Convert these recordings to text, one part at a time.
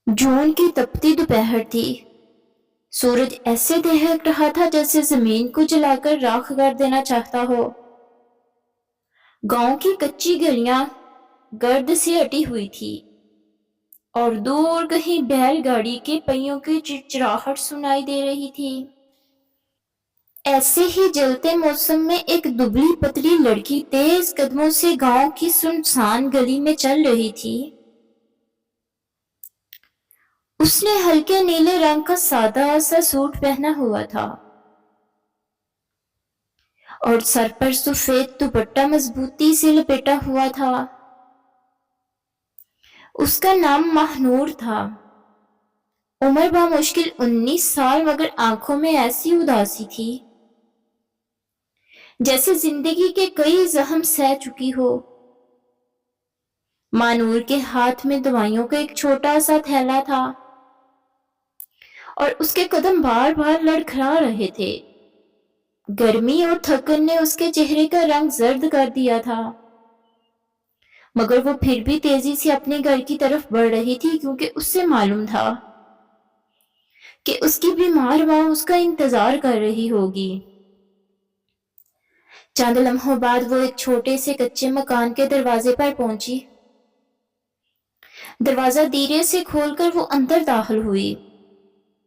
جون کی تپتی دوپہر تھی۔ سورج ایسے دہک رہا تھا جیسے زمین کو جلا کر راکھ کر دینا چاہتا ہو۔ گاؤں کی کچی گلیاں گرد سے اٹی ہوئی تھی اور دور کہیں بیل گاڑی کے پہیوں کی چرچراہٹ سنائی دے رہی تھی۔ ایسے ہی جلتے موسم میں ایک دبلی پتلی لڑکی تیز قدموں سے گاؤں کی سنسان گلی میں چل رہی تھی۔ اس نے ہلکے نیلے رنگ کا سادہ سا سوٹ پہنا ہوا تھا اور سر پر سفید دوپٹہ مضبوطی سے لپیٹا ہوا تھا۔ اس کا نام ماہنور تھا۔ عمر بامشکل 19 سال، مگر آنکھوں میں ایسی اداسی تھی جیسے زندگی کے کئی زخم سہ چکی ہو۔ ماہنور کے ہاتھ میں دوائیوں کا ایک چھوٹا سا تھیلا تھا اور اس کے قدم بار بار لڑکھڑا رہے تھے۔ گرمی اور تھکن نے اس کے چہرے کا رنگ زرد کر دیا تھا، مگر وہ پھر بھی تیزی سے اپنے گھر کی طرف بڑھ رہی تھی، کیونکہ اس سے معلوم تھا کہ اس کی بیمار ماں اس کا انتظار کر رہی ہوگی۔ چند لمحوں بعد وہ ایک چھوٹے سے کچے مکان کے دروازے پر پہنچی۔ دروازہ دھیرے سے کھول کر وہ اندر داخل ہوئی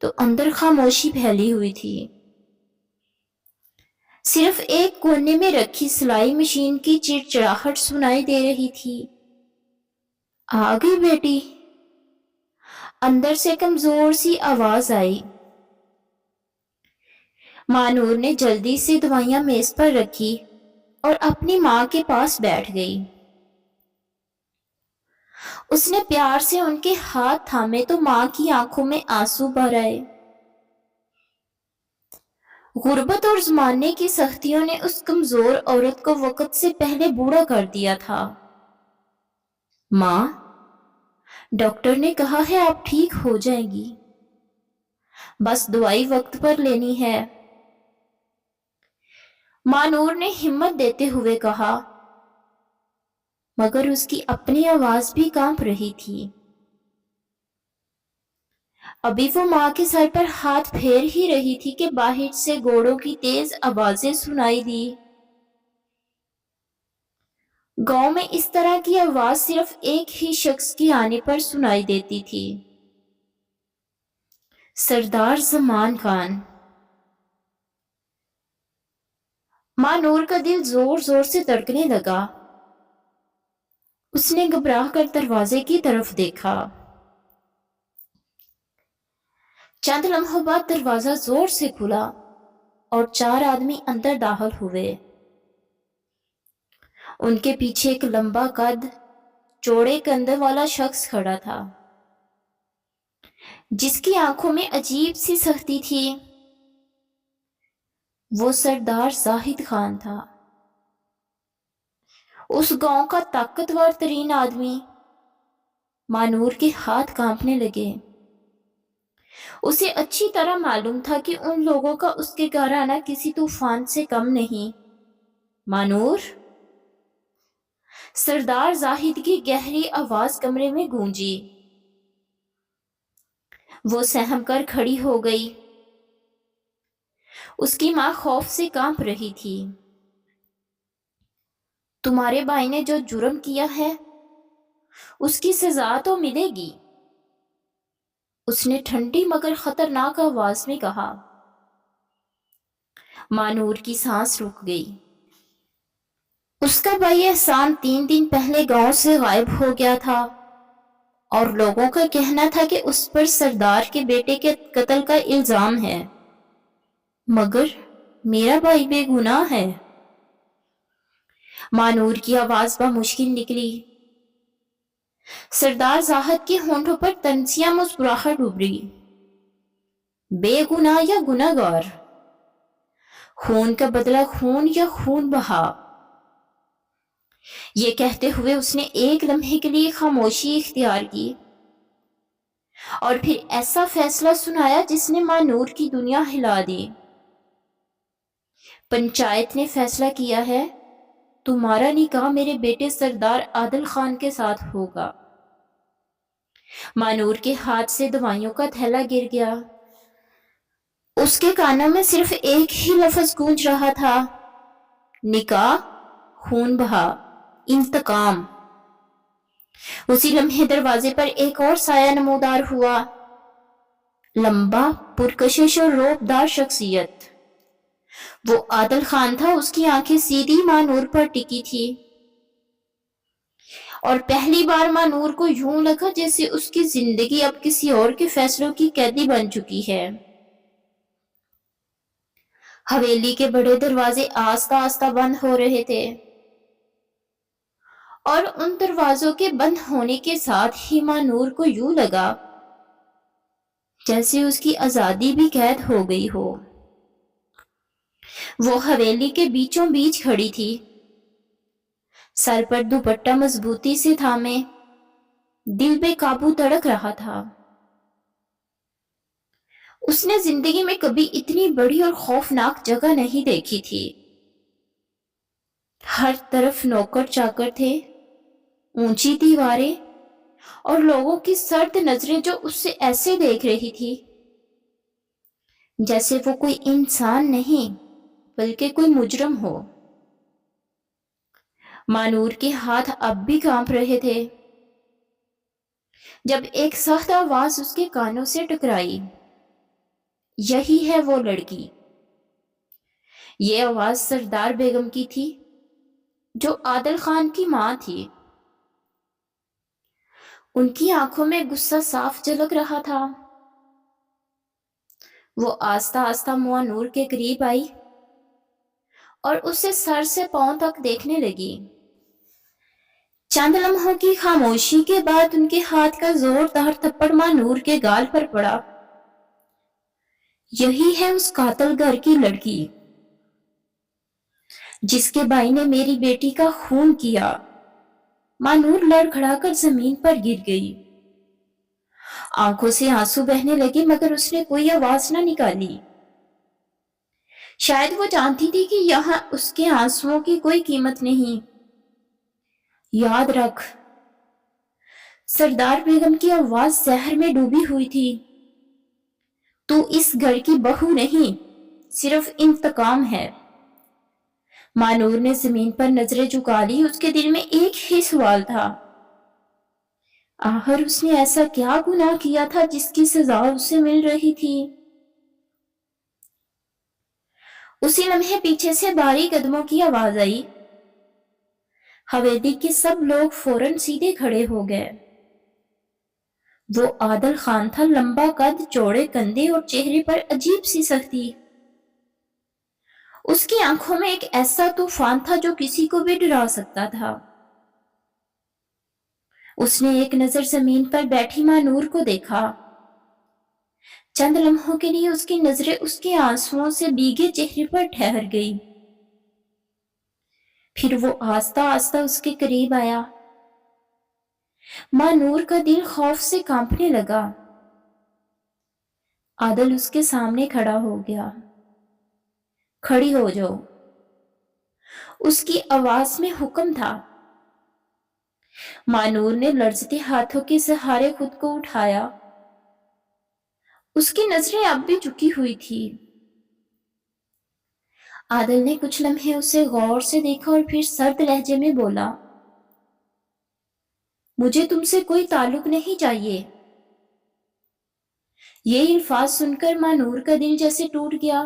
تو اندر خاموشی پھیلی ہوئی تھی۔ صرف ایک کونے میں رکھی سلائی مشین کی چڑچڑاہٹ سنائی دے رہی تھی۔ آ گئی بیٹی، اندر سے کمزور سی آواز آئی۔ ماہنور نے جلدی سے دوائیاں میز پر رکھی اور اپنی ماں کے پاس بیٹھ گئی۔ اس نے پیار سے ان کے ہاتھ تھامے تو ماں کی آنکھوں میں آنسو بھر آئے۔ غربت اور زمانے کی سختیوں نے اس کمزور عورت کو وقت سے پہلے بوڑھا کر دیا تھا۔ ماں، ڈاکٹر نے کہا ہے آپ ٹھیک ہو جائیں گی، بس دوائی وقت پر لینی ہے، ماہنور نے ہمت دیتے ہوئے کہا، مگر اس کی اپنی آواز بھی کانپ رہی تھی۔ ابھی وہ ماں کے سر پر ہاتھ پھیر ہی رہی تھی کہ باہر سے گھوڑوں کی تیز آوازیں سنائی دی۔ گاؤں میں اس طرح کی آواز صرف ایک ہی شخص کے آنے پر سنائی دیتی تھی، سردار زمان خان۔ ماہنور کا دل زور زور سے دھڑکنے لگا۔ اس نے گھبرا کر دروازے کی طرف دیکھا۔ چند لمحوں بعد دروازہ زور سے کھلا اور 4 آدمی اندر داخل ہوئے۔ ان کے پیچھے ایک لمبا قد، چوڑے کندھے والا شخص کھڑا تھا، جس کی آنکھوں میں عجیب سی سختی تھی۔ وہ سردار زاہد خان تھا، اس گاؤں کا طاقتور ترین آدمی۔ ماہنور کے ہاتھ کانپنے لگے۔ اسے اچھی طرح معلوم تھا کہ ان لوگوں کا اس کے گھر آنا کسی طوفان سے کم نہیں۔ ماہنور! سردار زاہد کی گہری آواز کمرے میں گونجی۔ وہ سہم کر کھڑی ہو گئی۔ اس کی ماں خوف سے کانپ رہی تھی۔ تمہارے بھائی نے جو جرم کیا ہے اس کی سزا تو ملے گی، اس نے ٹھنڈی مگر خطرناک آواز میں کہا۔ ماہنور کی سانس رک گئی۔ اس کا بھائی احسان 3 دن پہلے گاؤں سے غائب ہو گیا تھا اور لوگوں کا کہنا تھا کہ اس پر سردار کے بیٹے کے قتل کا الزام ہے، مگر میرا بھائی بے گناہ ہے۔ ماہنور کی آواز بامشکل نکلی۔ سردار زاہد کے ہونٹوں پر تنزیہ مسکراہٹ ابھری۔ بے گناہ یا گنہگار؟ خون کا بدلہ خون یا خون بہا؟ یہ کہتے ہوئے اس نے ایک لمحے کے لیے خاموشی اختیار کی اور پھر ایسا فیصلہ سنایا جس نے ماہنور کی دنیا ہلا دی۔ پنچایت نے فیصلہ کیا ہے، تمہارا نکاح میرے بیٹے سردار عادل خان کے ساتھ ہوگا۔ مانور کے ہاتھ سے دوائیوں کا تھیلا گر گیا. اس کے کانوں میں صرف ایک ہی لفظ گونج رہا تھا: نکاح، خون بہا، انتقام. اسی لمحے دروازے پر ایک اور سایہ نمودار ہوا. لمبا، پرکشش اور رعبدار شخصیت. وہ عادل خان تھا. اس کی آنکھیں سیدھی مانور پر ٹکی تھی، اور پہلی بار مانور کو یوں لگا جیسے اس کی زندگی اب کسی اور کے فیصلوں کی قیدی بن چکی ہے. حویلی کے بڑے دروازے آہستہ آہستہ بند ہو رہے تھے، اور ان دروازوں کے بند ہونے کے ساتھ ہی مانور کو یوں لگا جیسے اس کی آزادی بھی قید ہو گئی ہو. وہ حویلی کے بیچوں بیچ کھڑی تھی، سر پر دوپٹہ مضبوطی سے تھامے. دل بے قابو تڑک رہا تھا. اس نے زندگی میں کبھی اتنی بڑی اور خوفناک جگہ نہیں دیکھی تھی. ہر طرف نوکر چاکر تھے، اونچی دیواریں، اور لوگوں کی سرد نظریں جو اس سے ایسے دیکھ رہی تھی جیسے وہ کوئی انسان نہیں بلکہ کوئی مجرم ہو. مانور کے ہاتھ اب بھی کانپ رہے تھے جب ایک سخت آواز اس کے کانوں سے ٹکرائی: یہی ہے وہ لڑکی. یہ آواز سردار بیگم کی تھی، جو عادل خان کی ماں تھی. ان کی آنکھوں میں غصہ صاف جھلک رہا تھا. وہ آہستہ آہستہ مانور کے قریب آئی اور اسے سر سے پاؤں تک دیکھنے لگی. چند لمحوں کی خاموشی کے بعد ان کے ہاتھ کا زوردار تھپڑ مانور کے گال پر پڑا. یہی ہے اس قاتل گھر کی لڑکی جس کے بھائی نے میری بیٹی کا خون کیا. مانور لڑکھڑا کر زمین پر گر گئی. آنکھوں سے آنسو بہنے لگے مگر اس نے کوئی آواز نہ نکالی. شاید وہ جانتی تھی کہ یہاں اس کے آنسوؤں کی کوئی قیمت نہیں. یاد رکھ، سردار بیگم کی آواز زہر میں ڈوبی ہوئی تھی. تو اس گھر کی بہو نہیں، صرف انتقام ہے. مانور نے زمین پر نظریں جھکا لی. اس کے دل میں ایک ہی سوال تھا: آخر اس نے ایسا کیا گناہ کیا تھا جس کی سزا اسے مل رہی تھی؟ اسی لمحے پیچھے سے بھاری قدموں کی آواز آئی. حویلی کے سب لوگ فوراً سیدھے کھڑے ہو گئے. وہ عادل خان تھا، لمبا قد، چوڑے کندھے اور چہرے پر عجیب سی سختی. اس کی آنکھوں میں ایک ایسا طوفان تھا جو کسی کو بھی ڈرا سکتا تھا. اس نے ایک نظر زمین پر بیٹھی مانور کو دیکھا. چند لمحوں کے لیے اس کی نظریں اس کے آنسوؤں سے بھیگے چہرے پر ٹھہر گئی. پھر وہ آہستہ آہستہ اس کے قریب آیا. مانور کا دل خوف سے کانپنے لگا. عادل اس کے سامنے کھڑا ہو گیا. کھڑی ہو جاؤ، اس کی آواز میں حکم تھا. مانور نے لرزتے ہاتھوں کے سہارے خود کو اٹھایا. اس کی نظریں اب بھی جھکی ہوئی تھی. عادل نے کچھ لمحے اسے غور سے دیکھا اور پھر سرد لہجے میں بولا: مجھے تم سے کوئی تعلق نہیں چاہیے. یہ الفاظ سن کر مانور کا دل جیسے ٹوٹ گیا.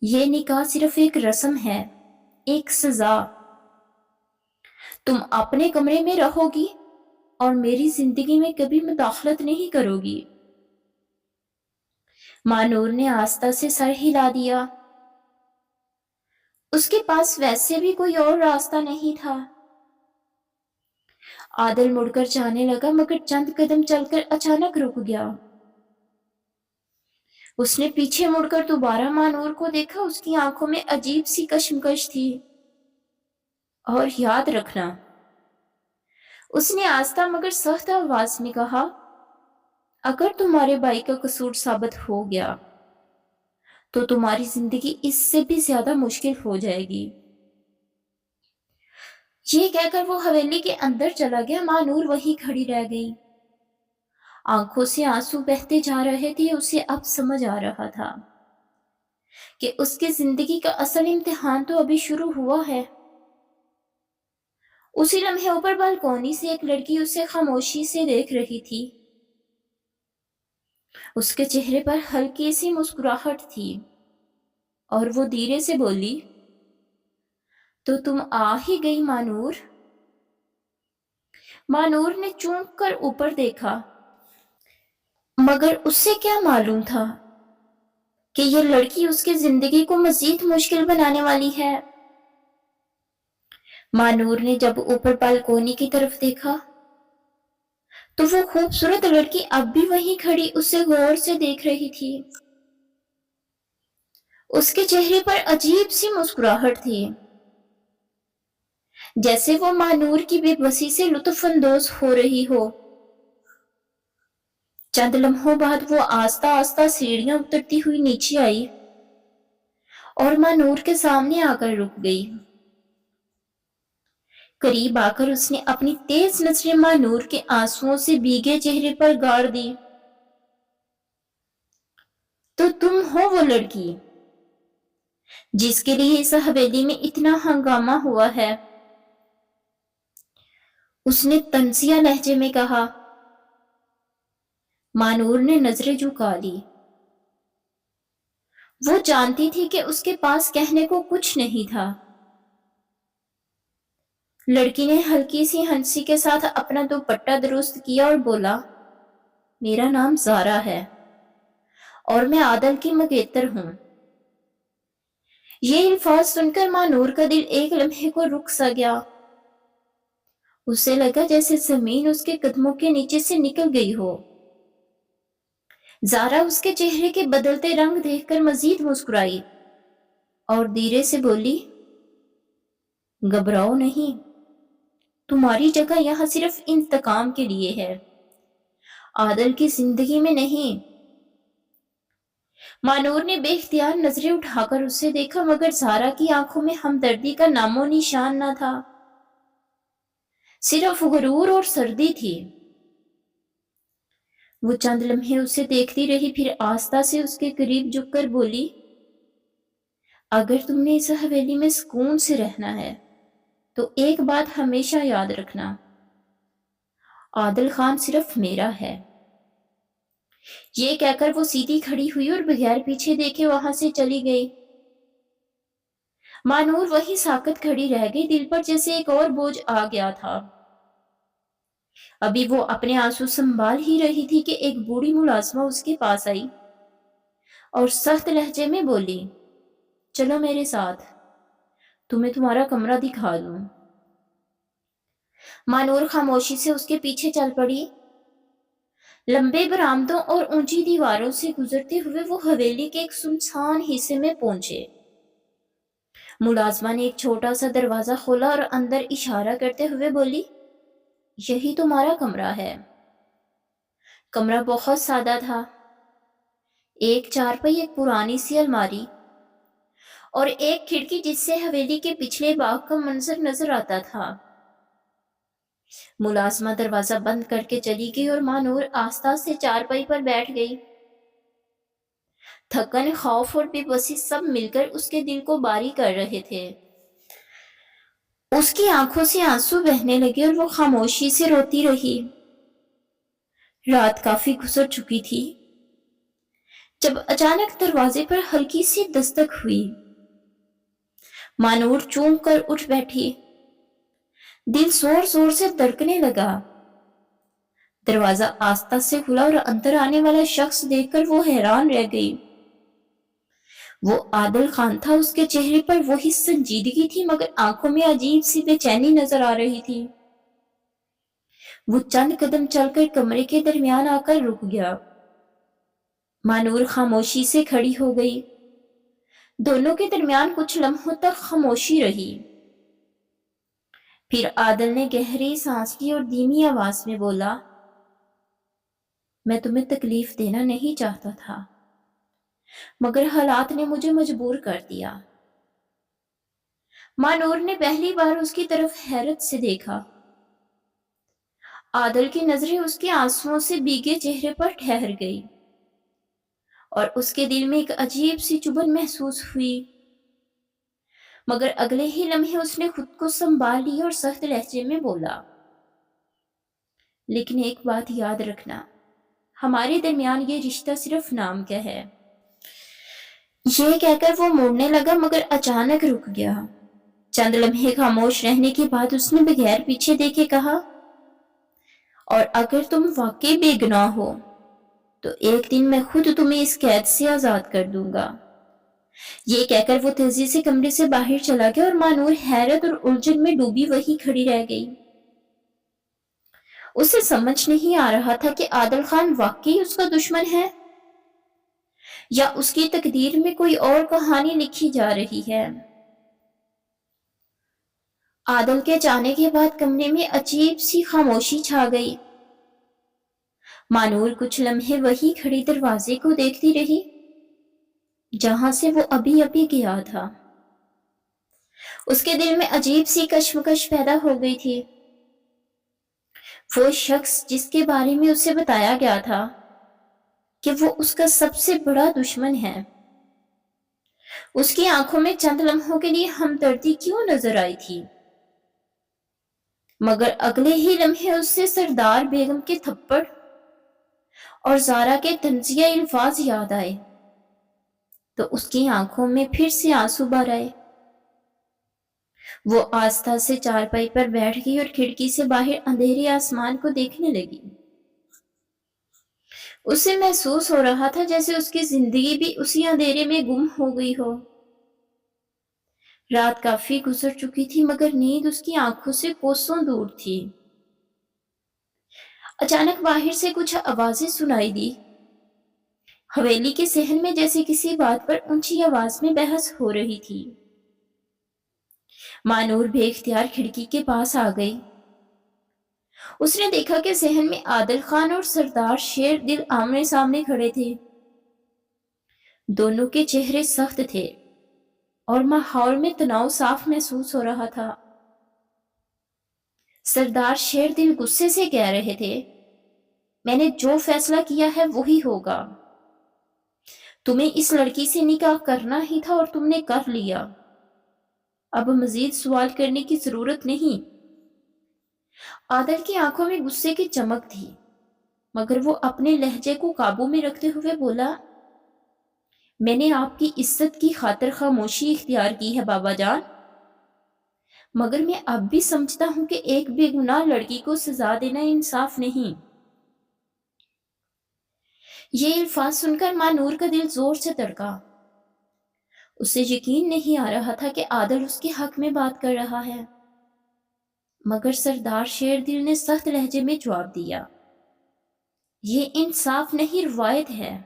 یہ نکاح صرف ایک رسم ہے، ایک سزا. تم اپنے کمرے میں رہو گی اور میری زندگی میں کبھی مداخلت نہیں کرو گی. مانور نے آہستہ سے سر ہلا دیا. اس کے پاس ویسے بھی کوئی اور راستہ نہیں تھا. عادل مڑ کر جانے لگا مگر چند قدم چل کر اچانک رک گیا. اس نے پیچھے مڑ کر دوبارہ مانور کو دیکھا. اس کی آنکھوں میں عجیب سی کشمکش تھی. اور یاد رکھنا، اس نے آہستہ مگر سخت آواز میں کہا، اگر تمہارے بھائی کا قصور ثابت ہو گیا تو تمہاری زندگی اس سے بھی زیادہ مشکل ہو جائے گی. یہ کہہ کر وہ حویلی کے اندر چلا گیا. مانور وہیں کھڑی رہ گئی. آنکھوں سے آنسو بہتے جا رہے تھے. اسے اب سمجھ آ رہا تھا کہ اس کی زندگی کا اصل امتحان تو ابھی شروع ہوا ہے. اسی لمحے اوپر بالکونی سے ایک لڑکی اسے خاموشی سے دیکھ رہی تھی. اس کے چہرے پر ہلکی سی مسکراہٹ تھی اور وہ دھیرے سے بولی، تو تم آ ہی گئی مانور. مانور نے چونک کر اوپر دیکھا، مگر اس سے کیا معلوم تھا کہ یہ لڑکی اس کی زندگی کو مزید مشکل بنانے والی ہے. مانور نے جب اوپر بالکونی کی طرف دیکھا تو وہ خوبصورت لڑکی اب بھی وہیں کھڑی اسے غور سے دیکھ رہی تھی. اس کے چہرے پر عجیب سی مسکراہٹ تھی، جیسے وہ مانور کی بے بسی سے لطف اندوز ہو رہی ہو. چند لمحوں بعد وہ آہستہ آہستہ سیڑھیاں اترتی ہوئی نیچے آئی اور مانور کے سامنے آ کر رک گئی. قریب آ کر اس نے اپنی تیز نظریں مانور کے آنسوؤں سے بھیگے چہرے پر گاڑ دی. تو تم ہو وہ لڑکی جس کے لیے اس حویلی میں اتنا ہنگامہ ہوا ہے، اس نے طنزیہ لہجے میں کہا. مانور نے نظریں جھکا لی. وہ جانتی تھی کہ اس کے پاس کہنے کو کچھ نہیں تھا. لڑکی نے ہلکی سی ہنسی کے ساتھ اپنا دوپٹہ درست کیا اور بولا، میرا نام زارا ہے اور میں عادل کی مگیتر ہوں. یہ الفاظ سن کر مانور کا دل ایک لمحے کو رک سا گیا. اسے لگا جیسے زمین اس کے قدموں کے نیچے سے نکل گئی ہو. زارا اس کے چہرے کے بدلتے رنگ دیکھ کر مزید مسکرائی اور دھیرے سے بولی، گھبراؤ نہیں، تمہاری جگہ یہاں صرف انتقام کے لیے ہے، عادل کی زندگی میں نہیں. مانور نے بے اختیار نظریں اٹھا کر اسے دیکھا، مگر زارا کی آنکھوں میں ہمدردی کا نام و نشان نہ تھا، صرف غرور اور سردی تھی. وہ چند لمحے اسے دیکھتی رہی، پھر آہستہ سے اس کے قریب جھک کر بولی، اگر تم نے اس حویلی میں سکون سے رہنا ہے تو ایک بات ہمیشہ یاد رکھنا، عادل خان صرف میرا ہے. یہ کہہ کر وہ سیدھی کھڑی ہوئی اور بغیر پیچھے دیکھے وہاں سے چلی گئی. مانور وہی ساکت کھڑی رہ گئی، دل پر جیسے ایک اور بوجھ آ گیا تھا. ابھی وہ اپنے آنسو سنبھال ہی رہی تھی کہ ایک بوڑھی ملازمہ اس کے پاس آئی اور سخت لہجے میں بولی، چلو میرے ساتھ، تمہیں تمہارا کمرہ دکھا دوں. مانور خاموشی سے اس کے پیچھے چل پڑی. لمبے برآمدوں اور اونچی دیواروں سے گزرتے ہوئے وہ حویلی کے ایک سنسان حصے میں پہنچے. ملازمہ نے ایک چھوٹا سا دروازہ کھولا اور اندر اشارہ کرتے ہوئے بولی، یہی تمہارا کمرہ ہے. کمرہ بہت سادہ تھا، ایک چارپائی، ایک پرانی سی الماری اور ایک کھڑکی جس سے حویلی کے پچھلے باغ کا منظر نظر آتا تھا. ملازمہ دروازہ بند کر کے چلی گئی اور مانور آہستہ سے چارپائی پر بیٹھ گئی. تھکن، خوف اور بے بسی سب مل کر اس کے دل کو باری کر رہے تھے. اس کی آنکھوں سے آنسو بہنے لگے اور وہ خاموشی سے روتی رہی. رات کافی گزر چکی تھی جب اچانک دروازے پر ہلکی سی دستک ہوئی. مانور چونک کر اٹھ بیٹھی، دل زور زور سے دھڑکنے لگا. دروازہ آہستہ سے کھلا اور اندر آنے والا شخص دیکھ کر وہ حیران رہ گئی. وہ عادل خان تھا. اس کے چہرے پر وہی سنجیدگی تھی، مگر آنکھوں میں عجیب سی بے چینی نظر آ رہی تھی. وہ چند قدم چل کر کمرے کے درمیان آ کر رک گیا. مانور خاموشی سے کھڑی ہو گئی. دونوں کے درمیان کچھ لمحوں تک خاموشی رہی. پھر عادل نے گہری سانس لی اور دھیمی آواز میں بولا، میں تمہیں تکلیف دینا نہیں چاہتا تھا، مگر حالات نے مجھے مجبور کر دیا. مانور نے پہلی بار اس کی طرف حیرت سے دیکھا. عادل کی نظریں اس کے آنسوؤں سے بھیگے چہرے پر ٹھہر گئی اور اس کے دل میں ایک عجیب سی چبھن محسوس ہوئی، مگر اگلے ہی لمحے اس نے خود کو سنبھال لیا اور سخت لہجے میں بولا، لیکن ایک بات یاد رکھنا، ہمارے درمیان یہ رشتہ صرف نام کا ہے۔ یہ کہہ کر وہ مڑنے لگا مگر اچانک رک گیا۔ چند لمحے خاموش رہنے کے بعد اس نے بغیر پیچھے دیکھے کہا، اور اگر تم واقعی بے گناہ ہو تو ایک دن میں خود تمہیں اس قید سے آزاد کر دوں گا۔ یہ کہہ کر وہ تیزی سے کمرے سے باہر چلا گیا اور مانور حیرت اور الجھن میں ڈوبی وہی کھڑی رہ گئی۔ اسے سمجھ نہیں آ رہا تھا کہ عادل خان واقعی اس کا دشمن ہے یا اس کی تقدیر میں کوئی اور کہانی لکھی جا رہی ہے۔ عادل کے جانے کے بعد کمرے میں عجیب سی خاموشی چھا گئی۔ مانور کچھ لمحے وہی کھڑی دروازے کو دیکھتی رہی جہاں سے وہ ابھی ابھی گیا تھا۔ اس کے دل میں عجیب سی کشمکش پیدا ہو گئی تھی۔ وہ شخص جس کے بارے میں اسے بتایا گیا تھا کہ وہ اس کا سب سے بڑا دشمن ہے، اس کی آنکھوں میں چند لمحوں کے لیے ہمدردی کیوں نظر آئی تھی، مگر اگلے ہی لمحے اس سے سردار بیگم کے تھپڑ اور زارا کے طنزیہ الفاظ یاد آئے تو اس کی آنکھوں میں پھر سے آنسو بھر آئے۔ وہ آستہ سے چارپائی پر بیٹھ گئی اور کھڑکی سے باہر اندھیرے آسمان کو دیکھنے لگی۔ اسے محسوس ہو رہا تھا جیسے اس کی زندگی بھی اسی اندھیرے میں گم ہو گئی ہو۔ رات کافی گزر چکی تھی مگر نیند اس کی آنکھوں سے کوسوں دور تھی۔ اچانک باہر سے کچھ آوازیں سنائی دی۔ حویلی کے صحن میں جیسے کسی بات پر اونچی آواز میں بحث ہو رہی تھی۔ مانور بے اختیار کھڑکی کے پاس آ گئی۔ اس نے دیکھا کہ صحن میں عادل خان اور سردار شیر دل آمنے سامنے کھڑے تھے۔ دونوں کے چہرے سخت تھے اور ماحول میں تناؤ صاف محسوس ہو رہا تھا۔ سردار شیر دل غصے سے کہہ رہے تھے، میں نے جو فیصلہ کیا ہے وہی ہوگا۔ تمہیں اس لڑکی سے نکاح کرنا ہی تھا اور تم نے کر لیا۔ اب مزید سوال کرنے کی ضرورت نہیں۔ عادل کی آنکھوں میں غصے کی چمک تھی مگر وہ اپنے لہجے کو قابو میں رکھتے ہوئے بولا، میں نے آپ کی عزت کی خاطر خاموشی اختیار کی ہے بابا جان، مگر میں اب بھی سمجھتا ہوں کہ ایک بے گناہ لڑکی کو سزا دینا انصاف نہیں۔ یہ الفاظ سن کر مانور کا دل زور سے دھڑکا۔ اسے یقین نہیں آ رہا تھا کہ عادل اس کے حق میں بات کر رہا ہے، مگر سردار شیر دل نے سخت لہجے میں جواب دیا، یہ انصاف نہیں روایت ہے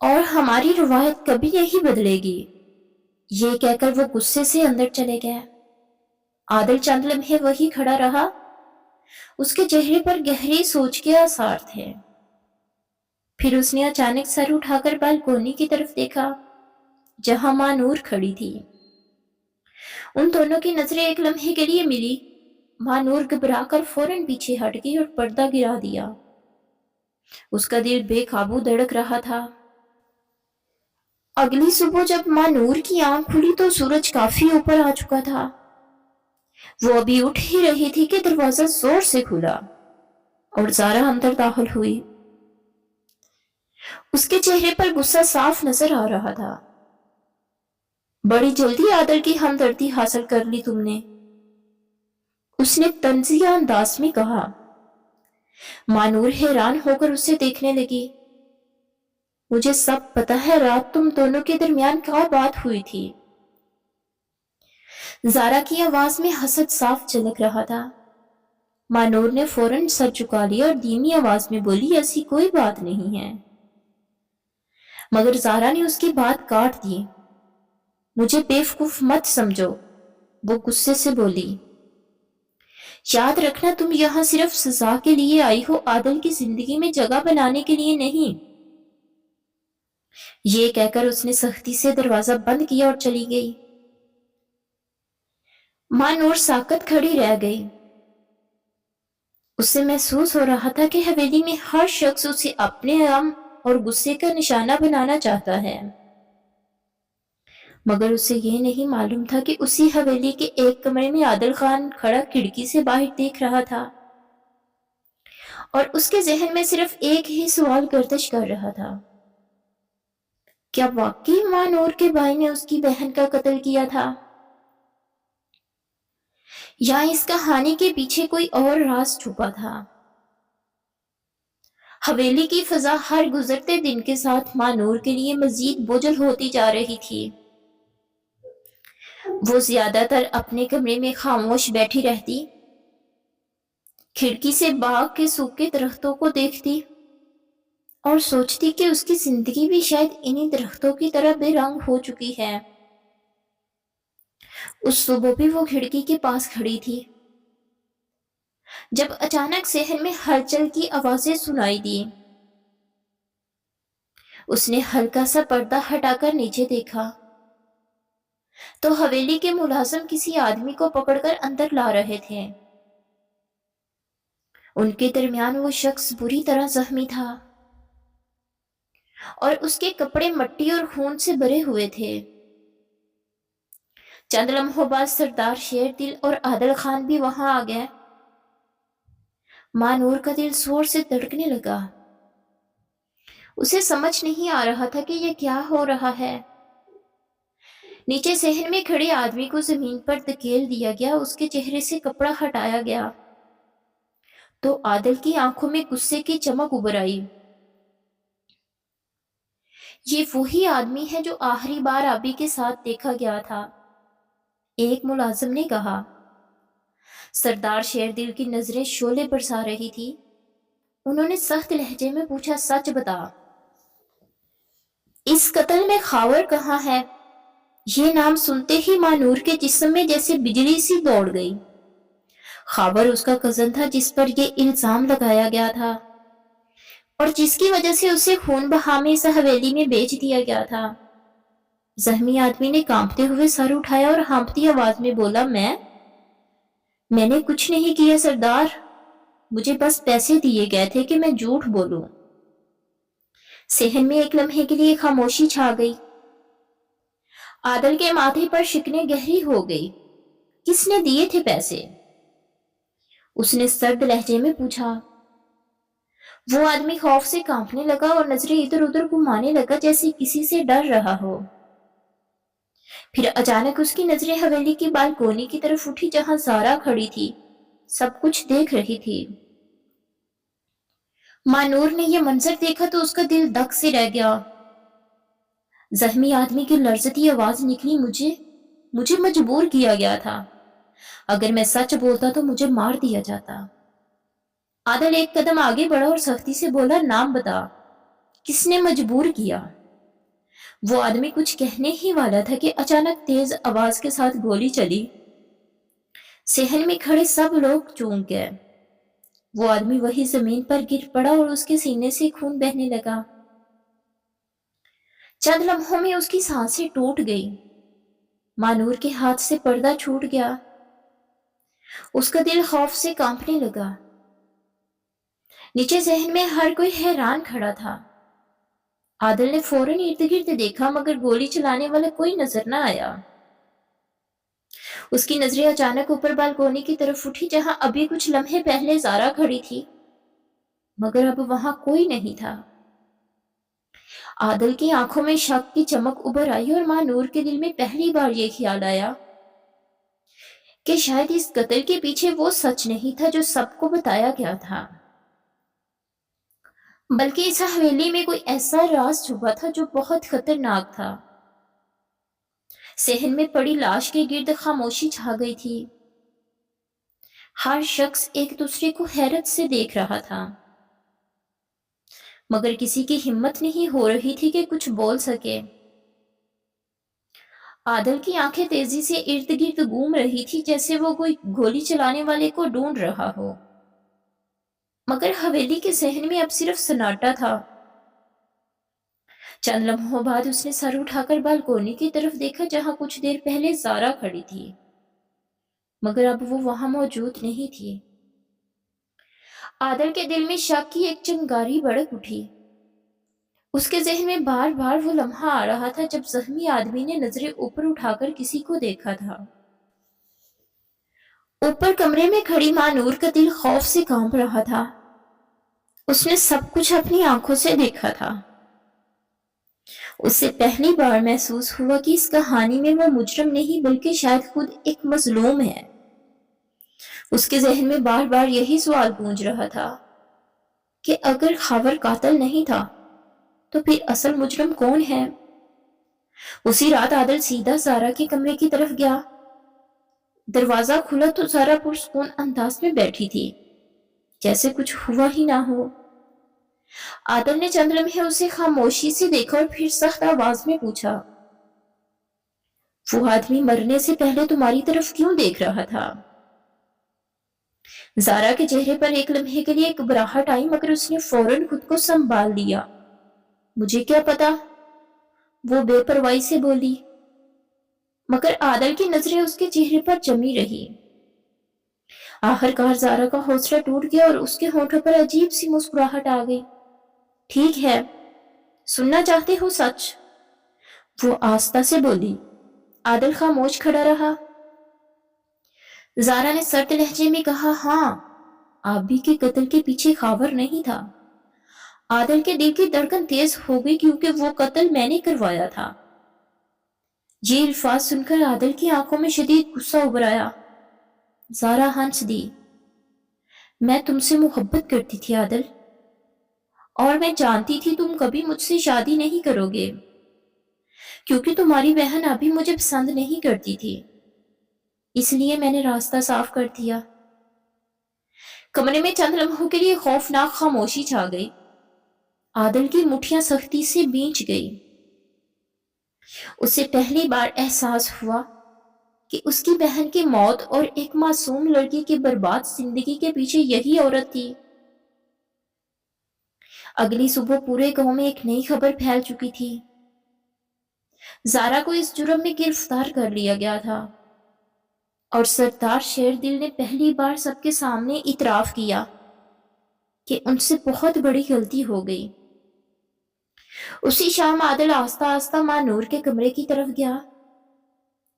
اور ہماری روایت کبھی نہیں بدلے گی۔ یہ کہہ کر وہ غصے سے اندر چلے گئے۔ عادل چند لمحے وہی کھڑا رہا، اس کے چہرے پر گہری سوچ کے آثار تھے۔ پھر اس نے اچانک سر اٹھا کر بالکونی کی طرف دیکھا جہاں مانور کھڑی تھی۔ ان دونوں کی نظریں ایک لمحے کے لیے ملی۔ مانور گھبرا کر فوراً پیچھے ہٹ گئی اور پردہ گرا دیا۔ اس کا دل بے قابو دھڑک رہا تھا۔ اگلی صبح جب مانور کی آنکھ کھلی تو سورج کافی اوپر آ چکا تھا۔ وہ ابھی اٹھ ہی رہی تھی کہ دروازہ زور سے کھلا اور زارا اندر داخل ہوئی۔ اس کے چہرے پر غصہ صاف نظر آ رہا تھا۔ بڑی جلدی عادل کی ہمدردی حاصل کر لی تم نے، اس نے طنزیہ انداز میں کہا۔ مانور حیران ہو کر اسے دیکھنے لگی۔ مجھے سب پتا ہے رات تم دونوں کے درمیان کیا بات ہوئی تھی۔ زارا کی آواز میں حسد صاف جھلک رہا تھا۔ مانور نے فوراً سر جھکا لیا اور دھیمی آواز میں بولی، ایسی کوئی بات نہیں ہے۔ مگر زارا نے اس کی بات کاٹ دی۔ مجھے بیوقوف مت سمجھو، وہ غصے سے بولی۔ یاد رکھنا تم یہاں صرف سزا کے لیے آئی ہو، عادل کی زندگی میں جگہ بنانے کے لیے نہیں۔ یہ کہہ کر اس نے سختی سے دروازہ بند کیا اور چلی گئی۔ مانور ساکت کھڑی رہ گئی۔ اسے محسوس ہو رہا تھا کہ حویلی میں ہر شخص اسے اپنے غم اور غصے کا نشانہ بنانا چاہتا ہے، مگر اسے یہ نہیں معلوم تھا کہ اسی حویلی کے ایک کمرے میں عادل خان کھڑا کھڑکی سے باہر دیکھ رہا تھا، اور اس کے ذہن میں صرف ایک ہی سوال گردش کر رہا تھا، کیا واقعی ماں نور کے بھائی نے اس کی بہن کا قتل کیا تھا، یا اس کہانی کے پیچھے کوئی اور راز چھپا تھا؟ حویلی کی فضا ہر گزرتے دن کے ساتھ ماں نور کے لیے مزید بوجھل ہوتی جا رہی تھی۔ وہ زیادہ تر اپنے کمرے میں خاموش بیٹھی رہتی، کھڑکی سے باغ کے سوکھے درختوں کو دیکھتی اور سوچتی کہ اس کی زندگی بھی شاید انہی درختوں کی طرح بے رنگ ہو چکی ہے۔ اس صبح بھی وہ کھڑکی کے پاس کھڑی تھی، جب اچانک صحن میں ہلچل کی آوازیں سنائی دی۔ اس نے ہلکا سا پردہ ہٹا کر نیچے دیکھا تو حویلی کے ملازم کسی آدمی کو پکڑ کر اندر لا رہے تھے۔ ان کے درمیان وہ شخص بری طرح زخمی تھا اور اس کے کپڑے مٹی اور خون سے بھرے ہوئے تھے۔ چند لمحوں بعد سردار شیر دل اور عادل خان بھی وہاں آ گئے۔ ماں نور کا دل زور سے دھڑکنے لگا۔ اسے سمجھ نہیں آ رہا تھا کہ یہ کیا ہو رہا ہے۔ نیچے صحن میں کھڑے آدمی کو زمین پر دھکیل دیا گیا، اس کے چہرے سے کپڑا ہٹایا گیا تو عادل کی آنکھوں میں غصے کی چمک ابھر آئی۔ یہ وہی آدمی ہے جو آخری بار آبی کے ساتھ دیکھا گیا تھا، ایک ملازم نے کہا۔ سردار شیر دل کی نظریں شعلے برسا رہی تھی۔ انہوں نے سخت لہجے میں پوچھا، سچ بتا، اس قتل میں خاور کہاں ہے؟ یہ نام سنتے ہی ماں نور کے جسم میں جیسے بجلی سی دوڑ گئی۔ خاور اس کا کزن تھا جس پر یہ الزام لگایا گیا تھا اور جس کی وجہ سے اسے خون بہا میں اس حویلی میں بیچ دیا گیا تھا۔ زخمی آدمی نے کانپتے ہوئے سر اٹھایا اور ہانپتی آواز میں بولا، میں نے کچھ نہیں کیا سردار، مجھے بس پیسے دیے گئے تھے کہ میں جھوٹ بولوں۔ صحن میں ایک لمحے کے لیے خاموشی چھا گئی۔ عادل کے ماتھے پر شکنیں گہری ہو گئی۔ کس نے دیے تھے پیسے؟ اس نے سرد لہجے میں پوچھا۔ وہ آدمی خوف سے کانپنے لگا اور نظریں ادھر ادھر گھمانے لگا جیسے کسی سے ڈر رہا ہو۔ پھر اچانک اس کی نظریں حویلی کی بالکونی کی طرف اٹھی جہاں زارا کھڑی تھی، سب کچھ دیکھ رہی تھی۔ ماں نور نے یہ منظر دیکھا تو اس کا دل دک سے رہ گیا۔ زخمی آدمی کی لرزتی آواز نکلی، مجھے مجبور کیا گیا تھا، اگر میں سچ بولتا تو مجھے مار دیا جاتا۔ عادل ایک قدم آگے بڑھا اور سختی سے بولا، نام بتا، کس نے مجبور کیا؟ وہ آدمی کچھ کہنے ہی والا تھا کہ اچانک تیز آواز کے ساتھ گولی چلی۔ صحن میں کھڑے سب لوگ چونک گئے۔ وہ آدمی وہی زمین پر گر پڑا اور اس کے سینے سے خون بہنے لگا۔ چند لمحوں میں اس کی سانسیں ٹوٹ گئی۔ ماں نور کے ہاتھ سے پردہ چھوٹ گیا۔ اس کا دل خوف سے کانپنے لگا۔ نیچے ذہن میں ہر کوئی حیران کھڑا تھا۔ عادل نے فوراً ارد گرد دیکھا مگر گولی چلانے والا کوئی نظر نہ آیا۔ اس کی نظریں اچانک اوپر بالکونی کی طرف اٹھی جہاں ابھی کچھ لمحے پہلے زارا کھڑی تھی، مگر اب وہاں کوئی نہیں تھا۔ عادل کی آنکھوں میں شک کی چمک ابھر آئی اور ماں نور کے دل میں پہلی بار یہ خیال آیا کہ شاید اس قتل کے پیچھے وہ سچ نہیں تھا جو سب کو بتایا گیا تھا، بلکہ اس حویلی میں کوئی ایسا راز چھپا تھا جو بہت خطرناک تھا۔ صحن میں پڑی لاش کے گرد خاموشی چھا گئی تھی۔ ہر شخص ایک دوسرے کو حیرت سے دیکھ رہا تھا، مگر کسی کی ہمت نہیں ہو رہی تھی کہ کچھ بول سکے۔ عادل کی آنکھیں تیزی سے ارد گرد گھوم رہی تھی جیسے وہ کوئی گولی چلانے والے کو ڈھونڈ رہا ہو، مگر حویلی کے ذہن میں اب صرف سناٹا تھا۔ چند لمحوں بعد اس نے سر اٹھا کر بالکونی کی طرف دیکھا جہاں کچھ دیر پہلے زارا کھڑی تھی، مگر اب وہ وہاں موجود نہیں تھی۔ عادل کے دل میں شک کی ایک چنگاری بڑک اٹھی۔ اس کے ذہن میں بار بار وہ لمحہ آ رہا تھا جب زخمی آدمی نے نظریں اوپر اٹھا کر کسی کو دیکھا تھا۔ اوپر کمرے میں کھڑی ماں نور کا دل خوف سے کانپ رہا تھا۔ اس نے سب کچھ اپنی آنکھوں سے دیکھا تھا۔ اسے پہلی بار محسوس ہوا کہ اس کہانی میں وہ مجرم نہیں بلکہ شاید خود ایک مظلوم ہے۔ اس کے ذہن میں بار بار یہی سوال گونج رہا تھا کہ اگر خاور قاتل نہیں تھا تو پھر اصل مجرم کون ہے؟ اسی رات عادل سیدھا زارا کے کمرے کی طرف گیا۔ دروازہ کھلا تو زارا پرسکون انداز میں بیٹھی تھی، جیسے کچھ ہوا ہی نہ ہو۔ عادل نے چند لمحے اسے خاموشی سے دیکھا اور پھر سخت آواز میں پوچھا، وہ آدمی مرنے سے پہلے تمہاری طرف کیوں دیکھ رہا تھا؟ زارا کے چہرے پر ایک لمحے کے لیے گھبراہٹ آئی، مگر اس نے فوراً خود کو سنبھال لیا۔ مجھے کیا پتا، وہ بے پرواہی سے بولی، مگر عادل کی نظریں اس کے چہرے پر جمی رہی۔ آخر کار زارا کا حوصلہ ٹوٹ گیا اور اس کے ہونٹوں پر عجیب سی مسکراہٹ آ گئی۔ ٹھیک ہے، سننا چاہتے ہو سچ؟ وہ آہستہ سے بولی۔ عادل خاموش کھڑا رہا۔ زارا نے سرد لہجے میں کہا، ہاں، آبی کے قتل کے پیچھے خاور نہیں تھا۔ عادل کے دل کی دھڑکن تیز ہو گئی کیونکہ وہ قتل میں نے کروایا تھا۔ یہ الفاظ سن کر عادل کی آنکھوں میں شدید غصہ ابھر آیا۔ زارا ہنس دی۔ میں تم سے محبت کرتی تھی عادل، اور میں جانتی تھی تم کبھی مجھ سے شادی نہیں کرو گے، کیونکہ تمہاری بہن ابھی مجھے پسند نہیں کرتی تھی، اس لیے میں نے راستہ صاف کر دیا۔ کمرے میں چند لمحوں کے لیے خوفناک خاموشی چھا گئی۔ عادل کی مٹھیاں سختی سے بھینچ گئی۔ اسے پہلی بار احساس ہوا کہ اس کی بہن کی موت اور ایک معصوم لڑکی کی برباد زندگی کے پیچھے یہی عورت تھی۔ اگلی صبح پورے گاؤں میں ایک نئی خبر پھیل چکی تھی۔ زارا کو اس جرم میں گرفتار کر لیا گیا تھا اور سردار شیر دل نے پہلی بار سب کے سامنے اعتراف کیا کہ ان سے بہت بڑی غلطی ہو گئی۔ اسی شام عادل آہستہ آہستہ ماں نور کے کمرے کی طرف گیا۔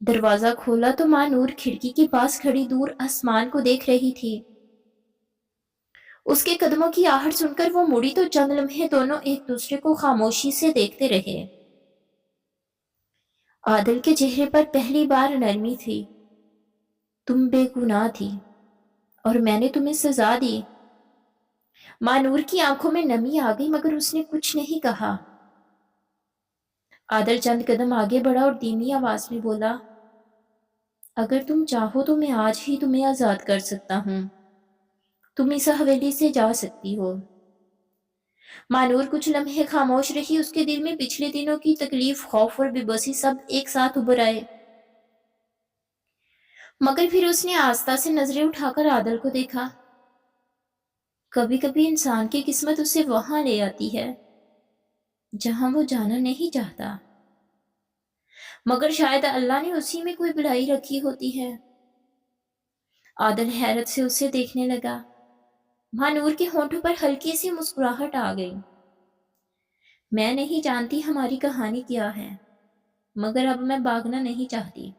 دروازہ کھولا تو ماں نور کھڑکی کے پاس کھڑی دور آسمان کو دیکھ رہی تھی۔ اس کے قدموں کی آہٹ سن کر وہ مڑی تو چند لمحے دونوں ایک دوسرے کو خاموشی سے دیکھتے رہے۔ عادل کے چہرے پر پہلی بار نرمی تھی۔ تم بے گناہ تھی اور میں نے تمہیں سزا دی۔ ماں نور کی آنکھوں میں نمی آ گئی مگر اس نے کچھ نہیں کہا۔ عادل چند قدم آگے بڑھا اور دھیمی آواز میں بولا، اگر تم چاہو تو میں آج ہی تمہیں آزاد کر سکتا ہوں، تم اس حویلی سے جا سکتی ہو۔ ماں نور کچھ لمحے خاموش رہی۔ اس کے دل میں پچھلے دنوں کی تکلیف، خوف اور بے بسی سب ایک ساتھ ابھر آئے، مگر پھر اس نے آہستہ سے نظریں اٹھا کر عادل کو دیکھا۔ کبھی کبھی انسان کی قسمت اسے وہاں لے آتی ہے جہاں وہ جانا نہیں چاہتا، مگر شاید اللہ نے اسی میں کوئی بھلائی رکھی ہوتی ہے۔ عادل حیرت سے اسے دیکھنے لگا۔ ماں نور کے ہونٹوں پر ہلکی سی مسکراہٹ آ گئی۔ میں نہیں جانتی ہماری کہانی کیا ہے، مگر اب میں بھاگنا نہیں چاہتی۔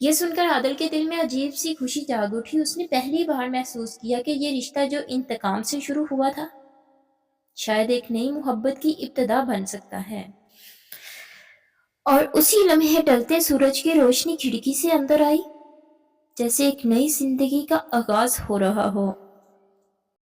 یہ سن کر عادل کے دل میں عجیب سی خوشی جاگ اٹھی۔ اس نے پہلی بار محسوس کیا کہ یہ رشتہ جو انتقام سے شروع ہوا تھا، شاید ایک نئی محبت کی ابتدا بن سکتا ہے۔ اور اسی لمحے ڈلتے سورج کی روشنی کھڑکی سے اندر آئی، جیسے ایک نئی زندگی کا آغاز ہو رہا ہو۔